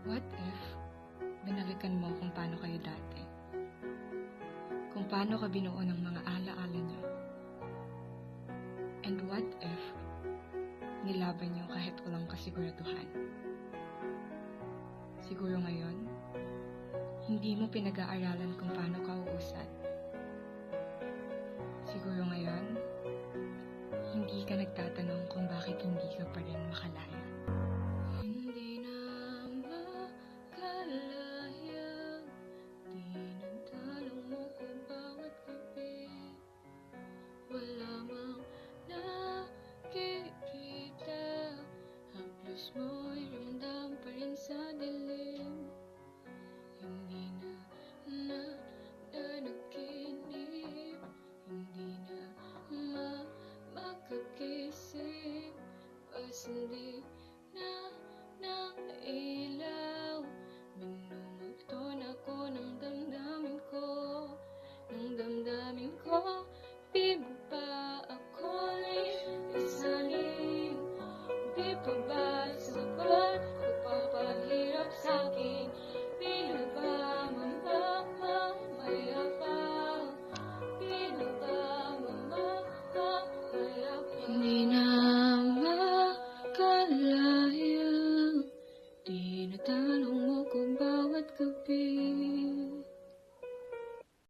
What if binalikan mo kung paano kayo dati? Kung paano ka binuo ng mga alaala niyo? And what if nilaban niyo kahit walang kasiguraduhan? Siguro ngayon, hindi mo pinag-aaralan kung paano ka uusad. Siguro ngayon, hindi ka nagtatanong kung bakit hindi ka pa rin makalaya.